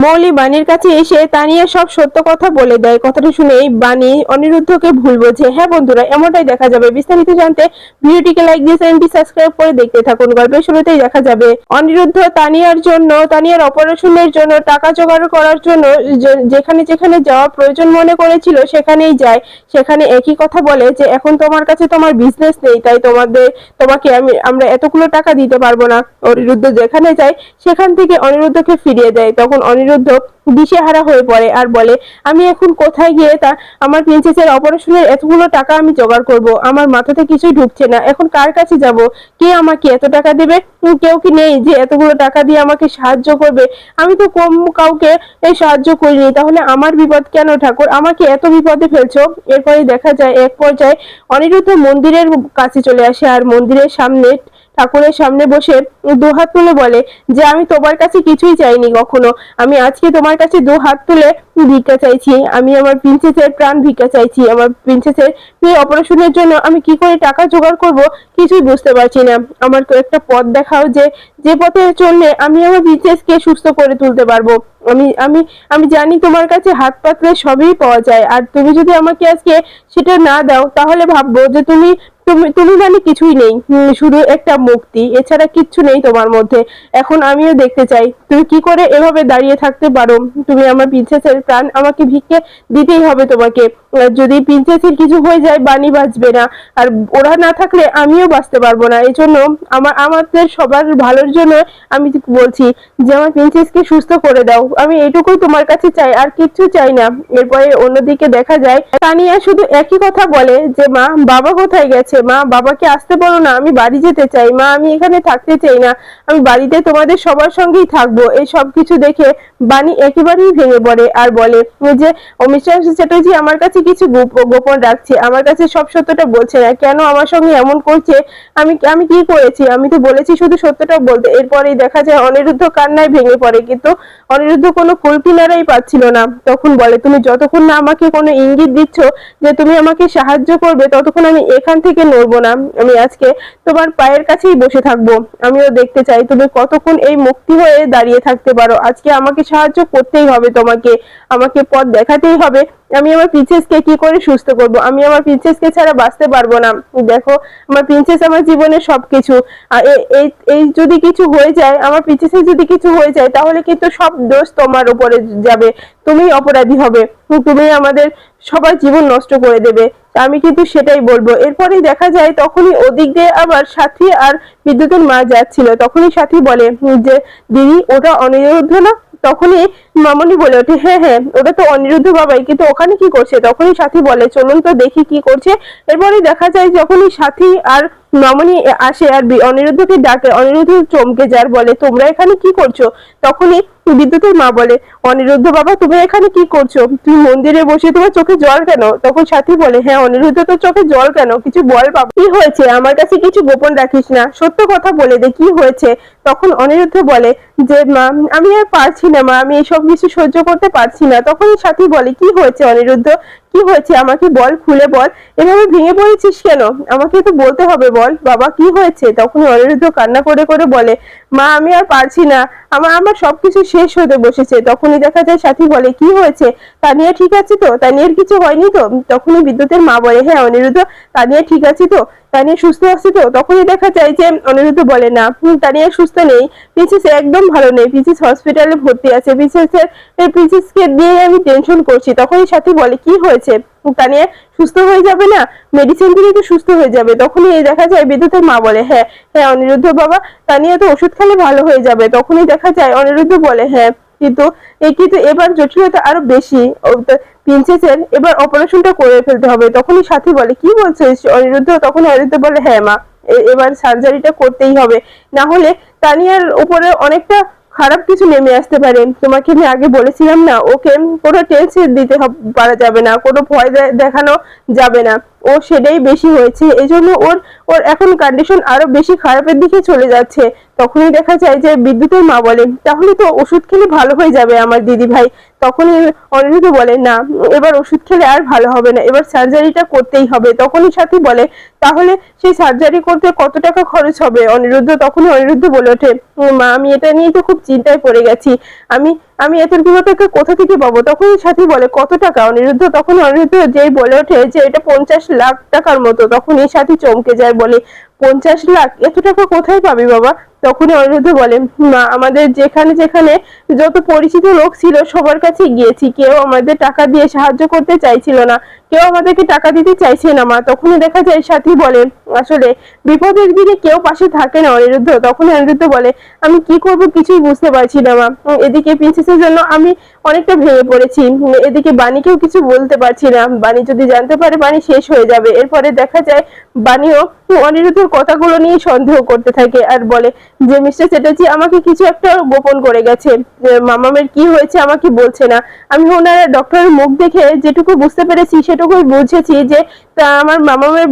মৌলি বাণীর কাছে এসে তানিয়া সব সত্য কথা বলে দেয়। কথাটা শুনেই বাণী অনিরুদ্ধকে ভুল বোঝে। হ্যাঁ বন্ধুরা, এমনটাই দেখা যাবে। বিস্তারিত জানতে ভিডিওটিকে লাইক দিয়ে চ্যানেলটি সাবস্ক্রাইব করে দেখতে থাকুন। গল্পের শুরুতেই দেখা যাবে অনিরুদ্ধ তানিয়ার অপারেশনের জন্য টাকা জোগাড় করার জন্য যেখানে যেখানে যাওয়া প্রয়োজন মনে করেছিল সেখানেই যায়। সেখানে একই কথা বলে যে এখন তোমার কাছে তোমার বিজনেস নেই, তাই তোমাকে আমরা এতগুলো টাকা দিতে পারবো না। অনিরুদ্ধ যেখানে যায় সেখান থেকে অনিরুদ্ধকে ফিরিয়ে দেয়। তখন অনিরুদ্ধ দিশেহারা হয়ে পড়ে আর বলে, আমি এখন কোথায় গিয়ে আমার প্রিন্সেসের অপারেশনের এতগুলো টাকা আমি জোগাড় করব? আমার মাথাতে কিছুই ঢুকছে না। এখন কার কাছে যাব? কে আমাকে এত টাকা দেবে? কেউ কি নেই যে এতগুলো টাকা দিয়ে আমাকে সাহায্য করবে? আমি তো কম কাউকে এই সাহায্য করিনি, তাহলে আমার বিপদ কেন ঠাকুর? আমাকে এত বিপদে ফেলছো? এরপরে দেখা যায় এক পর্যায়ে অনিরুদ্ধ মন্দিরের কাছে চলে আসে আর মন্দিরের সামনে ঠাকুরের সামনে বসে দুহাত তুলে বলে যে আমি তোমার কাছে কিছুই চাইনি কখনো। আমি আজকে তোমার কাছে দুহাত তুলে ভিক্ষা চাইছি। আমি আমার প্রিন্সেসের প্রাণ ভিক্ষা চাইছি। আমার প্রিন্সেসের অপারেশনের জন্য আমি কি করে টাকা জোগাড় করব কিছুই বুঝতে পারছি না। আমার একটা পথ দেখাও যে পথে চললে আমি আমার প্রিন্সেসকে সুস্থ করে তুলতে পারবো। আমি আমি আমি জানি তোমার কাছে হাত পাতলে সবই পাওয়া যায়, আর তুমি যদি আমাকে আজকে সেটা না দাও তাহলে ভাববো যে তুমি তুমি তুমি মানে কিছুই নেই, শুধু একটা মুক্তি, এছাড়া কিচ্ছু নেই তোমার মধ্যে। এখন আমিও দেখতে চাই তুমি কি করে এভাবে দাঁড়িয়ে থাকতে পারো। তুমি আমার প্রিন্সেসের প্রাণ আমাকে ভিক্ষে দিতেই হবে তোমাকে। যদি প্রিন্সেসের কিছু হয়ে যায় বাণী বাঁচবে না, আর ওরা না থাকলে আমিও বাঁচতে পারবো না। এই জন্য আমাদের সবার ভালোর জন্য আমি বলছি যে আমার প্রিন্সেসকে সুস্থ করে দাও। আমি এটুকুই তোমার কাছে চাই, আর কিচ্ছু চাই না। এরপরে অন্যদিকে দেখা যায় তানিয়া শুধু একই কথা বলে যে মা বাবা কোথায় গেছে? মা বাবাকে আসতে বলো না, আমি বাড়ি যেতে চাই। মা আমি এখানে থাকতে চাই না, আমি বাড়িতে তোমাদের সবার সঙ্গেই থাকবো। এই সব কিছু দেখে বাণী একেবারেই ভেঙে পড়ে আর বলে যে মিস্টার চ্যাটার্জি আমার কাছে কিছু গোপন রাখছে, আমার কাছে সব সত্যটা বলছে না। কেন আমার সঙ্গে এমন করছে? আমি আমি কি করেছি? আমি তো বলেছি শুধু সত্যটা বলতে। এরপরেই দেখা যায় অনিরুদ্ধ কান্নায় ভেঙে পড়ে, কিন্তু অনিরুদ্ধ কোনো কুল কিনারাই পাচ্ছিল না। তখন বলে তুমি যতক্ষণ না আমাকে কোনো ইঙ্গিত দিচ্ছ যে তুমি আমাকে সাহায্য করবে ততক্ষণ আমি এখান থেকে নড়বো না। আমি আজকে তোমার পায়ের কাছেই বসে থাকবো। আমিও দেখতে চাই তুমি কতক্ষণ এই মুক্তি হয়ে দাঁড়িয়ে থাকতে পারো। আজকে আমাকে সাহায্য করতেই হবে, তোমাকে আমাকে পথ দেখাতেই হবে। আমি আমার প্রিন্সেসকে কি করে সুস্থ করব? আমি আমার প্রিন্সেসকে ছাড়া বাঁচতে পারবো না। দেখো আমার প্রিন্সেস আমার জীবনের সবকিছু। আর এই এই যদি কিছু হয়ে যায়, আমার প্রিন্সেসের যদি কিছু হয়ে যায় তাহলে কিন্তু সব দোষ তোমার উপরে যাবে। তুমি অপরাধী হবে, তুমি আমাদের সবার জীবন নষ্ট করে দেবে। আমি কিন্তু সেটাই বলবো। এরপরেই দেখা যায় তখনই ওদিক দিয়ে আবার সাথী আর বিদ্যুতের মা যাচ্ছিল। তখনই সাথী বলে যে দিদি ওটা অনিরুদ্ধ না? তখনই মামনি বলে ওঠে হ্যাঁ হ্যাঁ ওটা তো অনিরুদ্ধ বাবাই, কিন্তু ওখানে কি করছে? তখনই সাথী বলে চলুন তো দেখি কি করছে। এরপরে দেখা যায় যখনই সাথী আর মামনি আসে আর অনিরুদ্ধকে ডাকে, অনিরুদ্ধ চমকে যার বলে তোমরা এখানে কি করছো? তখনই বিদ্যুতের মা বলে অনিরুদ্ধ বাবা তুমি এখানে কি করছো? তুমি মন্দিরে বসে, তোমার চোখে জল কেন? তখন সাথী বলে হ্যাঁ অনিরুদ্ধ তোর চোখে জল কেন? কিছু বল বাবা, কি হয়েছে? আমার কাছে কিছু গোপন রাখিস না, সত্য কথা বলে দে কি হয়েছে। তখন অনিরুদ্ধ বলে যে মা আমি আর পারছি না মা, আমি এসব কিছু সহ্য করতে পারছি না। তখনই সাথী বলে কি হয়েছে অনিরুদ্ধ, কি হয়েছে আমাকে বল, খুলে বল। এভাবে ভেঙে পড়েছিস কেন? আমাকে তো বলতে হবে, বল বাবা কি হয়েছে। তখন অনিরুদ্ধ কান্না করে করে বলে মা আমি আর পারছি না, আমার আমার সবকিছু শেষ হতে বসেছে। তখনই দেখা যায় সাথী বলে কি হয়েছে? তানিয়া ঠিক আছে তো? তানিয়ার কিছু হয়নি তো? তখনই বিদ্যুতের মা বলে হ্যাঁ অনিরুদ্ধ তানিয়া ঠিক আছে তো? তানিয়া সুস্থ আছে তো? তখনই দেখা যায় যে অনিরুদ্ধ বলে না তানিয়া সুস্থ নেই, প্রিন্সেস একদম ভালো নেই, প্রিন্সেস হসপিটালে ভর্তি আছে, প্রিন্সেসকে নিয়ে আমি টেনশন করছি। তখনই সাথী বলে কি হয়েছে? তানিয়া সুস্থ হয়ে যাবে না? মেডিসিন দিলে তো সুস্থ হয়ে যাবে। তখনই দেখা যায় বিদ্যুতের মা বলে হ্যাঁ হ্যাঁ অনিরুদ্ধ বাবা তানিয়া তো ওষুধ খেলে ভালো হয়ে যাবে। তখনই দেখা যায় অনিরুদ্ধ বলে হ্যাঁ কিন্তু এবার জটিলতা আরো বেশি, প্রিন্সেসের এবার অপারেশনটা করে ফেলতে হবে। তখনই সাথী বলে কি বলছিস অনিরুদ্ধ? তখন অনিরুদ্ধ বলে হ্যাঁ মা এবার সার্জারিটা করতেই হবে, না হলে তানিয়ার উপরে অনেকটা খারাপ কিছু নেমে আসতে পারে। তোমাকে আমি আগে বলেছিলাম না, ওকে কোনো টেনশন দিতে পারা যাবে না, কোনো ভয় দেখানো যাবে না। ও সেটাই বেশি হয়েছে, এজন্য ওর ওর এখন কন্ডিশন আরো বেশি খারাপের দিকে চলে যাচ্ছে। তখনই দেখা যায় যে বিদ্যুতের মা বলে, তাহলে তো ওষুধ খেলে ভালো হয়ে যাবে আমার দিদি ভাই। তখনই অনিরুদ্ধ বলে, না এবার ওষুধ খেলে আর ভালো হবে না, এবার সার্জারিটা করতেই হবে। তখনই সাথী বলে, তাহলে সেই সার্জারি করতে কত টাকা খরচ হবে? তখনই অনিরুদ্ধ বলে ওঠে, মা আমি এটা নিয়ে তো খুব চিন্তায় পড়ে গেছি, আমি আমি এতগুলো টাকা কোথা থেকে পাবো? তখনই সাথী বলে, কত টাকা? তখন অনিরুদ্ধ যেই বলে ওঠে যে এটা 50 লাখ টাকার মতো। তখন এই সাথী চমকে যায়, বলে 50 লাখ? এত টাকা কোথায় পাবি বাবা? তখনই অনিরুদ্ধ বলে, মা আমাদের যেখানে যেখানে যত পরিচিত লোক ছিল সবার কাছে গিয়েছি, কেউ আমাদের টাকা দিয়ে সাহায্য করতে চাইছিল না, কেউ আমাদেরকে টাকা দিতে চাইছে না মা। তখনই দেখা যায় সাথী বলে, আসলে বিপদের দিনে কেউ পাশে থাকে না অনিরুদ্ধ। তখন অনিরুদ্ধ বলে, আমি কি করব কিছুই বুঝতে পারছি না মা। এদিকে প্রিন্সেসের জন্য আমি অনেকটা ভেঙে পড়েছি, এদিকে বাণীকেও কিছু বলতে পারছি না, বাণী যদি জানতে পারে বাণী শেষ হয়ে যাবে। এরপরে দেখা যায় বাণীও অনিরুদ্ধের কথাগুলো নিয়ে সন্দেহ করতে থাকে আর বলে যে মিস্টার চ্যাটার্জি আমাকে কিছু একটা গোপন করে গেছে, মামামের কি হয়েছে আমাকে বলছে না। আমি ওনার ডক্টরের মুখ দেখে যেটুকু বুঝতে পেরেছি সেটুকুই বুঝেছি যে তা আমার মামামের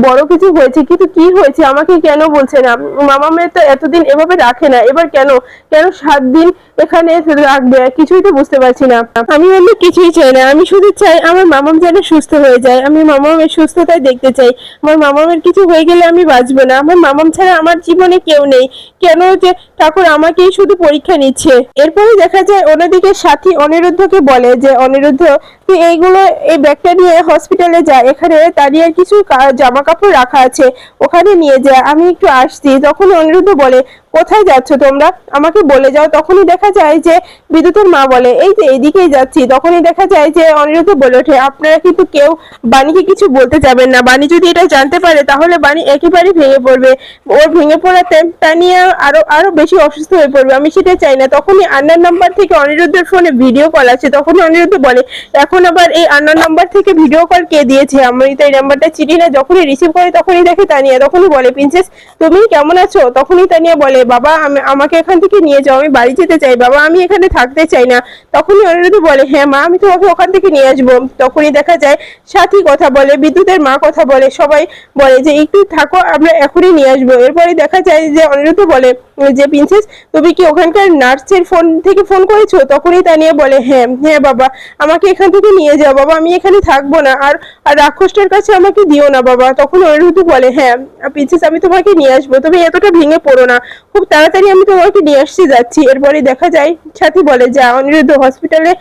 বড় কিছু হয়েছে, কিন্তু কি হয়েছে আমাকে কেন বলছে না? মামামের তো এতদিন এভাবে রাখে না, এবার কেন কেন 7 দিন এখানে রাখবে? কিছুই তো বুঝতে পারছি না। আমি অন্য কিছুই চাই না, আমি শুধু চাই আমার মামাম যেন সুস্থ হয়ে যায়, আমি মামামের সুস্থতাই দেখতে চাই। আমার মামামের কিছু হয়ে গেলে আমি বাঁচবো না, আমার মামাম ছাড়া আমার জীবনে কেউ নেই। কেন যে ঠাকুর আমাকেই শুধু পরীক্ষা নিচ্ছে? এরপরে দেখা যায় অন্যদিকে সাথী অনিরুদ্ধকে বলে যে অনিরুদ্ধ তুই এইগুলো এই ব্যাগটা নিয়ে হসপিটালে যা, এখানে তারিয়ার কিছু জামা কাপড় রাখা আছে, ওখানে নিয়ে যা, আমি একটু আসছি। তখন অনিরুদ্ধ বলে, কোথায় যাচ্ছ তোমরা, আমাকে বলে যাও। তখনই দেখা যায় যে বিদ্যুতের মা বলে, এই যে এইদিকেই যাচ্ছি। তখনই দেখা যায় যে অনিরুদ্ধ বলে ওঠে, আপনারা কিন্তু কেউ বাণীকে কিছু বলতে যাবেন না, বাণী যদি এটা জানতে পারে তাহলে বাণী একেবারে ভেঙে পড়বে, ওর ভেঙে পড়াতে তা নিয়ে আরো আরো বেশি অসুস্থ হয়ে পড়বে, আমি সেটা চাই না। তখনই আন্নার নাম্বার থেকে অনিরুদ্ধের ফোনে ভিডিও কল আছে। তখনই অনিরুদ্ধ বলে, এখন আবার এই আন্নার নাম্বার থেকে ভিডিও কল কে দিয়েছে? আমি তো এই নাম্বারটা চিনি না। যখনই রিসিভ করে তখনই দেখে তানিয়া। তখনই বলে, প্রিন্সেস তুমি কেমন আছো? তখনই তানিয়া বলে, বাবা আমাকে এখান থেকে নিয়ে যাও, আমি বাড়ি যেতে চাই বাবা, আমি এখানে থাকতে চাই না। তখনই অনিরুদ্ধ বলে, হ্যাঁ মা আমি তোমাকে ওখান থেকে নিয়ে আসবো। তখনই দেখা যায় সাথী কথা বলে, বিদ্যুতের মা কথা বলে, সবাই বলে যে একটু থাকো, আমরা এখনই নিয়ে আসবো। এরপরে দেখা যায় যে অনিরুদ্ধ বলে যে প্রিন্সেস তুমি কি ওখানকার নার্সের ফোন থেকে ফোন করেছো? তখনই তানিয়া বলে, হ্যাঁ হ্যাঁ বাবা আমাকে এখান থেকে নিয়ে যাও বাবা, আমি এখানে থাকবো না, আর আর রাক্ষসটার কাছে আমাকে দিও না বাবা। তখন অনিরুদ্ধ বলে, হ্যাঁ প্রিন্সেস আমি তোমাকে নিয়ে আসবো, তুমি এতটা ভেঙে পড়ো না, খুব তাড়াতাড়ি আমি তোমাকে নিয়ে আসতে যাচ্ছি। এরপরে দেখা যায় সাথী বলে, যা অনিরুদ্ধ হসপিটালে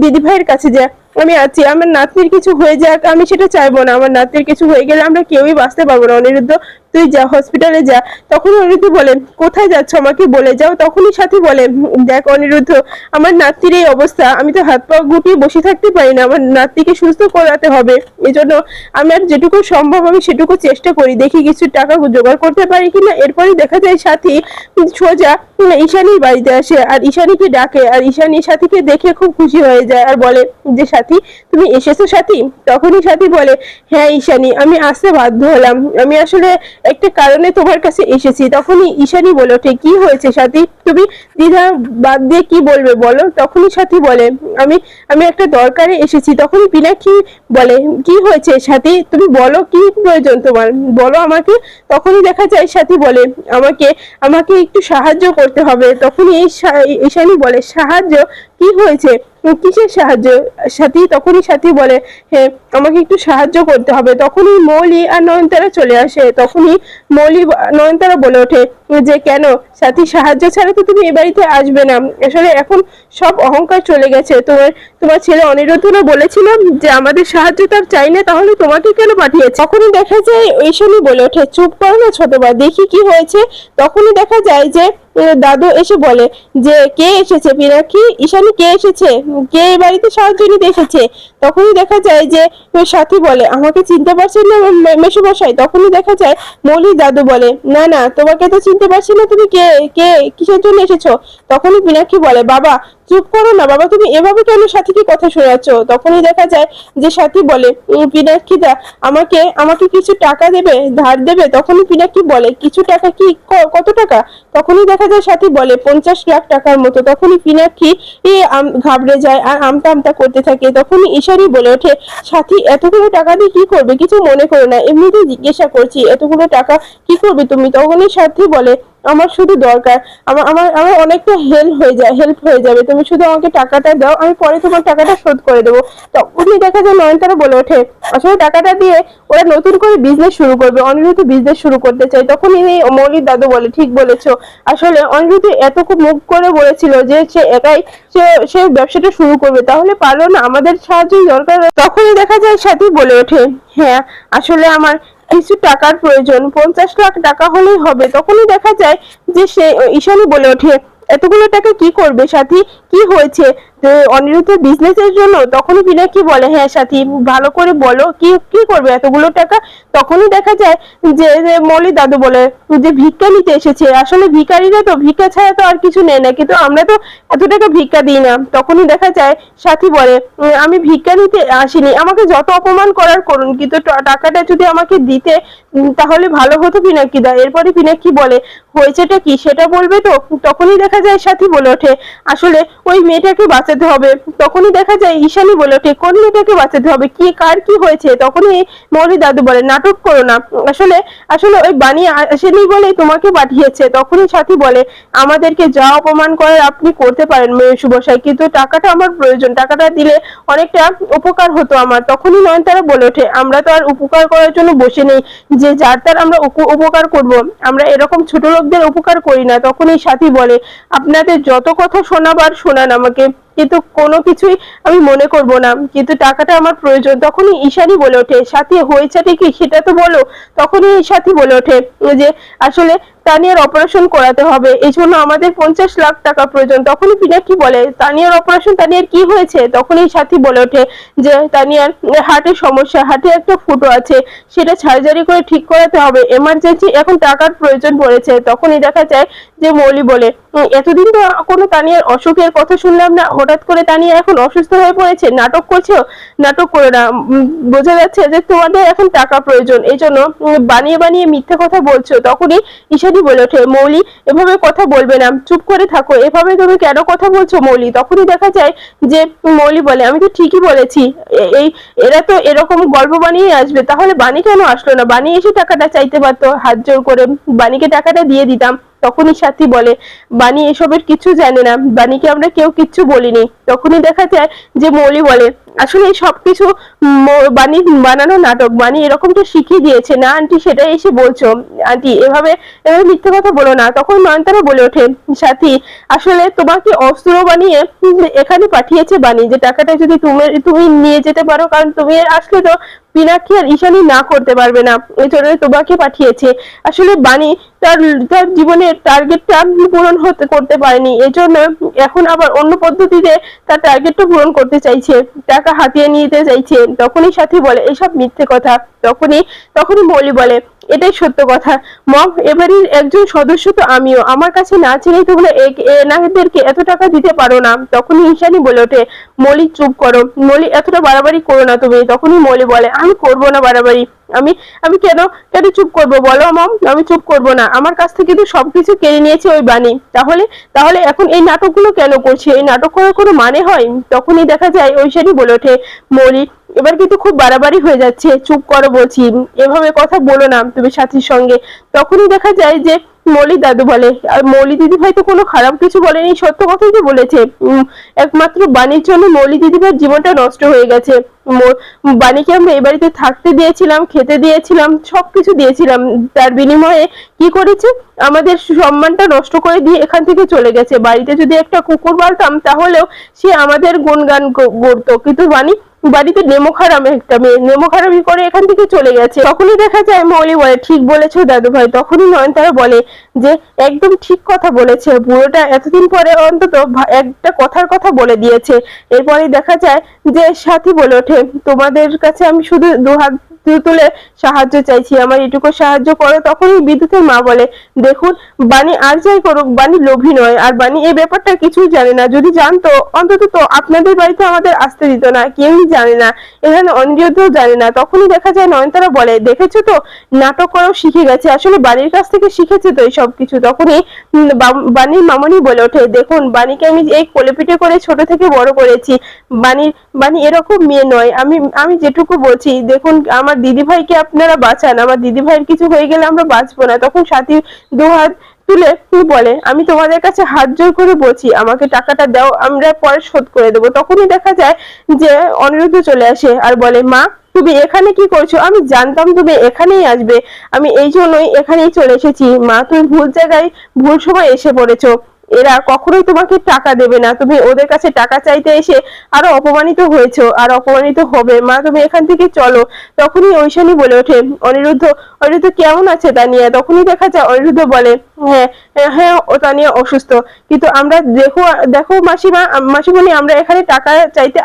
দিদি ভাইয়ের কাছে যা, আমি আছি, আমার নাতনির কিছু হয়ে যাক আমি সেটা চাইবো না, আমার নাতনির কিছু হয়ে গেলে আমরা কেউই বাঁচতে পারবো না, অনিরুদ্ধ তুই যা হসপিটালে যা। তখন অনিরুদ্ধ বলে, কোথায় যাচ্ছ আমাকে বলে যাও। তখনই সাথী বলে, দেখ অনিরুদ্ধ আমার নাতনির এই অবস্থা, আমি তো হাত পা গুটিয়ে বসে থাকতে পারি না, আমার নাতনিকে সুস্থ করাতে হবে, এই জন্য আমার যেটুকু সম্ভব আমি সেটুকু চেষ্টা করি, দেখি কিছু টাকা জোগাড় করতে পারি কিনা। এরপরে দেখা যায় সাথী সোজা ঈশানীর বাড়িতে আসে আর ঈশানীকে ডাকে, আর ঈশানী সাথীকে দেখে খুব খুশি হয়ে যায় আর বলে যে সাথী তুমি এসেছো সাথী? তখনই সাথী বলে, হ্যাঁ ঈশানী আমি আসতে বাধ্য হলাম, আমি আসলে একটা কারণে তোমার কাছে এসেছি। তখনই ঈশানী বলে ওঠে, কি হয়েছে সাথী, তুমি দ্বিধা বাদ দিয়ে কি বলবে বলো। তখনই সাথী বলে, আমি আমি একটা দরকারে এসেছি। তখনই পিনাক্ষী বলে, কি হয়েছে সাথী, তুমি বলো কি প্রয়োজন তোমার, বলো আমাকে। তখনই দেখা যায় সাথী বলে, আমাকে আমাকে একটু সাহায্য করতে হবে। তখনই ঈশানী বলে, সাহায্য, কি হয়েছে, কিসের সাহায্য সাথী? তখনই সাথী বলে, হ্যাঁ আমাকে একটু সাহায্য করতে হবে। তখনই মৌলি আর নয়নতারা চলে আসে। তখনই মৌলি নয়নতারা বলে ওঠে যে কেন সাথী, সাহায্য ছাড়া তো তুমি এ বাড়িতে আসবে না, আসলে এখন সব অহংকার চলে গেছে, তোমার তোমার ছেলে অনিরুদ্ধরা বলেছিল যে আমাদের সাহায্য তার চাই না, তাহলে তোমাকে কেন পাঠিয়েছে? তখনই দেখা যায় ঈশানী বলে ওঠে, চুপ করো না ছোটবা, দেখি কি হয়েছে। তখনই দেখা যায় যে দাদু এসে বলে যে কে এসেছে পিনাক্ষী, ঈশানী কে এসেছে, কে এই বাড়িতে সাহায্য নিতে এসেছে? তখনই দেখা যায় যে সাথী বলে, আমাকে চিনতে পারছেন না মেসোমশাই? তখনই দেখা যায় মৌলি দাদু বলে, না না তোমাকে তো চিনতে পারছি না, তুমি কে কে কিসের জন্য এসেছো? তখনই পিনাক্ষী বলে, বাবা চুপ করো না বাবা, তুমি এভাবে কেন সাথীকে কথা শোনাচ্ছ? তখনই দেখা যায় যে সাথী বলে, পিনাক্ষীদা আমাকে আমাকে কিছু টাকা দেবে, ধার দেবে? তখনই পিনাক্ষী বলে, কিছু টাকা কি, কত টাকা? তখনই দেখা যায় সাথী বলে 50 লাখ টাকার মতো। তখনই পিনাক্ষী ঘাবড়ে যায় আর আমতা আমতা করতে থাকে। তখনই ঈশানী বলে ওঠে, সাথী এতগুলো টাকা দিয়ে কি করবে? কিছু মনে করো না, এমনিতেই জিজ্ঞাসা করছি, এতগুলো টাকা কি করবে তুমি? তখনই সাথী বলে, আমার শুধু দরকার, আমার আমার আমার অনেকটা হেল্প হয়ে যাবে, তুমি শুধু আমাকে টাকাটা দাও, আমি পরে তোমার টাকাটা শোধ করে দেবো। তখনই দেখা যায় নয়নতারা বলে ওঠে, আসলে টাকাটা দিয়ে ওরা নতুন করে বিজনেস শুরু করবে, অনিরুদ্ধ বিজনেস শুরু করতে চাই। তখনই মৌলির দাদু বলে, ঠিক বলেছো, আসলে অনিরুদ্ধ এত মুখ করে বলেছিল যে সে একাই সে ব্যবসাটা শুরু করবে, তাহলে পারলো না, আমাদের সাহায্যের দরকার। তখনই দেখা যায় সাথী বলে ওঠে, হ্যাঁ আসলে আমার কিছু টাকার প্রয়োজন, 50 লাখ টাকা হলেই হবে। তখনই দেখা যায় যে সে ঈশানী বলে ওঠে, এতগুলো টাকা কি করবে সাথী, কি হয়েছে? অনিরুদ্ধ বিজনেসের জন্য? তখনই পিনাকি বলে, হ্যাঁ সাথী ভালো করে বলো, কি কি করবে এতগুলো টাকা? তখনই দেখা যায় যে মৌলির দাদু বলে যে ভিক্ষা নিতে এসেছে, আসলে ভিখারিরা তো ভিক্ষা ছাড়া তো আর কিছু নেয় না, কিন্তু আমরা তো এত টাকা ভিক্ষা দিই না। তখনই দেখা যায় সাথী বলে, আমি ভিক্ষা নিতে আসিনি, আমাকে যত অপমান করার করুন, কিন্তু টাকাটা যদি আমাকে দিতে তাহলে ভালো হতো পিনাকিদা। এরপরে পিনাকি বলে, হয়েছেটা কি সেটা বলবে তো? তখনই দেখা যায় সাথী বলে ওঠে, আসলে ওই মেয়েটাকে বাঁচাতে হবে। তখনই দেখা যায় ঈশানী বলে ওঠে, কোন মেয়েটাকে বাঁচাতে হবে, কি কার কি হয়েছে? তখনই মৌলি দাদু বলে, নাটক করো না, আসলে আসলে ওই বাণী আসেনি বলেই তোমাকে পাঠিয়েছে। তখনই সাথী বলে, আমাদেরকে যা অপমান করার আপনি করতে পারেন মেয়সু বসাই, কিন্তু টাকাটা আমার প্রয়োজন, টাকাটা দিলে অনেকটা উপকার হতো আমার। তখনই নয়নতারা বলে ওঠে, আমরা তো আর উপকার করার জন্য বসে নেই যে যার তার আমরা উপকার করব, আমরা এরকম ছোট লোকদের উপকার করি না। তখনই সাথী বলে, আপনাদের যত কথা শোনাবার শোনান আমাকে, কিন্তু কোনো কিছুই আমি মনে করব না, কিন্তু টাকাটা আমার প্রয়োজন। তখনই ঈশানী বলে ওঠে, সাথী হয়েছেটা কি সেটা তো বলো। তখনই সাথী বলে ওঠে যে আসলে তানিয়ার অপারেশন করাতে হবে, এই জন্য আমাদের 50 লাখ টাকা প্রয়োজন। তখনই পিনাকি বলে, তানিয়ার অপারেশন, তানিয়ার কি হয়েছে? তখনই সাথী বলে ওঠে যে তানিয়ার হার্টের সমস্যা, হার্টে একটা ফুটো আছে, সেটা সার্জারি করে ঠিক করাতে হবে, এমার্জেন্সি এখন টাকার প্রয়োজন পড়েছে। তখনই দেখা যায় যে মৌলি বলে, এতদিন তো কোনো তানিয়ার অসুখের কথা শুনলাম না, হঠাৎ করে তানিয়া এখন অসুস্থ হয়ে পড়েছে, নাটক করছো? নাটক করে না, বোঝা যাচ্ছে যে তোমাদের এখন টাকা প্রয়োজন, এই জন্য বানিয়ে বানিয়ে মিথ্যে কথা বলছো। তখনই ঈশানী বলে ওঠে, মৌলি এভাবে কথা বলবে না, চুপ করে থাকো, এভাবে তুমি কেন কথা বলছো মৌলি? তখনই দেখা যায় যে মৌলি বলে, আমি তো ঠিকই বলেছি, এই এরা তো এরকম গল্প বানিয়ে আসবে, তাহলে বাণী কেন আসলো না? বাণী এসে টাকাটা চাইতে পারতো, হাত জোর করে বাণীকে টাকাটা দিয়ে দিতাম। তখনই সাথী বলে, বাণী এসবের কিছু জানে না, বাণীকে আমরা কেউ কিচ্ছু বলিনি। তখনই দেখা যায় যে মৌলি বলে, আসলে সবকিছু বাণী বানানো নাটক, বাণী এরকমটা শিখিয়ে দিয়েছে না আন্টি, সেটাই এসে বলছো আন্টি, এভাবে এভাবে মিথ্যে কথা বলো না। তখন নয়নতারা বলে ওঠে, সাথী আসলে তোমাকে অস্ত্র বানিয়ে এখানে পাঠিয়েছে বাণী, যে টাকাটা যদি তুমি নিয়ে যেতে পারো, কারণ তুমি আসলে তো পিনাকি আর ঈশানী না করতে পারবে না, এই জন্য তোমাকে পাঠিয়েছে। আসলে বাণী তার তার জীবনের টার্গেটটা পূরণ করতে পারেনি, এই জন্য এখন আবার অন্য পদ্ধতিতে তার টার্গেটটা পূরণ করতে চাইছে, টাকা হাতিয়ে নিতে চাইছে। তখনই সাথী বলে, এসব মিথ্যে কথা। তখনই তখনই মৌলি বলে, এটাই সত্য কথা মম, এবারের একজন সদস্য তো আমিও, আমার কাছে না ছেড়েই তোমরা এনাদেরকে এত টাকা দিতে পারো না। তখনই ঈশানী বলে ওঠে, মৌলি চুপ করো, মৌলি এতটা বাড়াবাড়ি করো না তুমি। তখনই মৌলি বলে, আমি করবো না বাড়াবাড়ি, আমি আমি কেন কেন চুপ করবো বলো মম, আমি চুপ করবো না, আমার কাছ থেকে তো সবকিছু কেড়ে নিয়েছে ওই বাণী, তাহলে তাহলে এখন এই নাটকগুলো কেন করছে? এই নাটক করার কোনো মানে হয়? তখনই দেখা যায় ঐশানী বলে ওঠে, মৌলি এবার কিন্তু খুব বাড়াবাড়ি হয়ে যাচ্ছে, চুপ করো বলছি, এভাবে কথা বলো না তুমি সাথীর সঙ্গে। তখনই দেখা যায় যে মৌলি দাদু বলে, আর মৌলি দিদি ভাই তো কোনো খারাপ কিছু বলেনি, সত্য কথাই তো বলেছে, একমাত্র বাণীর জন্য মৌলি দিদিভাইয়ের জীবনটা নষ্ট হয়ে গেছে। বাণীকে আমরা এই বাড়িতে থাকতে দিয়েছিলাম, খেতে দিয়েছিলাম, সবকিছু দিয়েছিলাম, তার বিনিময়ে কি করেছে? আমাদের সম্মানটা নষ্ট করে দিয়ে এখান থেকে চলে গেছে। বাড়িতে যদি একটা কুকুর পালতাম তাহলেও সে আমাদের গুণগান করতো, কিন্তু বাড়িতে নেমো খারাপ একটা মেয়ে, নেমো খারাপই করে এখান থেকে চলে গেছে। তখনই দেখা যায় মৌলি বলে, ঠিক বলেছো দাদু ভাই। তখনই নয়নতারা বলে যে একদম ঠিক কথা বলেছে, বুড়োটা এতদিন পরে অন্তত একটা কথার কথা বলে দিয়েছে। এরপরে দেখা যায় যে সাথী বলে ওঠে, তোমাদের কাছে আমি শুধু দুহাত তুলে সাহায্য চাইছি, আমার এটুকু সাহায্য করো। তখনই বিদ্যুতের মা বলে, দেখুন বাণী আর যাই করুক, বাণী লোভী নয়, আর বাণী এই ব্যাপারটা কিছুই জানে না। যদি জানতো অন্তত তো আপনাদের বাড়িতে আমাদের আসতে দিত না। কেউই জানে না, এখানে অনিরুদ্ধও জানে না। তখনই দেখা যায় নয়নতারা বলে, দেখেছো তো, নাটক করাও শিখে গেছে, আসলে বাড়ির কাছ থেকে শিখেছে তো এই সব কিছু। তখনই বাণীর মামনি বলে ওঠে, দেখুন বাণীকে আমি এই কোলে পিঠে করে ছোট থেকে বড় করেছি। বাণী এরকম মেয়ে নয়। আমি আমি যেটুকু বলছি, দেখুন আমার দিদিভাইকে আপনারা বাঁচান, আমার দিদিভাইয়ের কিছু হয়ে গেলে আমরা বাঁচবো না। তখন সাথী দুহাত তুলে বলে, আমি তোমাদের কাছে হাত জোর করে বলছি, আমাকে টাকাটা দাও, আমরা পরে শোধ করে দেবো। তখনই দেখা যায় যে অনিরুদ্ধ চলে আসে আর বলে, মা তুমি এখানে কি করছো? আমি জানতাম তুমি এখানেই আসবে, আমি এই জন্যই এখানেই চলে এসেছি। মা তুমি ভুল জায়গায় ভুল সময় এসে পড়েছো, এরা কখনোই তোমাকে টাকা দেবে না। তুমি ওদের কাছে টাকা চাইতে এসে আরো অপমানিত হয়েছো, আর অপমানিত হবে। মা তুমি এখান থেকে চলো। তখনই ঐশানী বলে ওঠে, অনিরুদ্ধ অনিরুদ্ধ কেমন আছে তানিয়া? তখনই দেখা যায় অনিরুদ্ধ বলে, হ্যাঁ হ্যাঁ ও তানিয়া অসুস্থ, কিন্তু আমরা দেখো দেখো মাসিমা, মাসিমণি আমরা এখানে টাকা চাইতে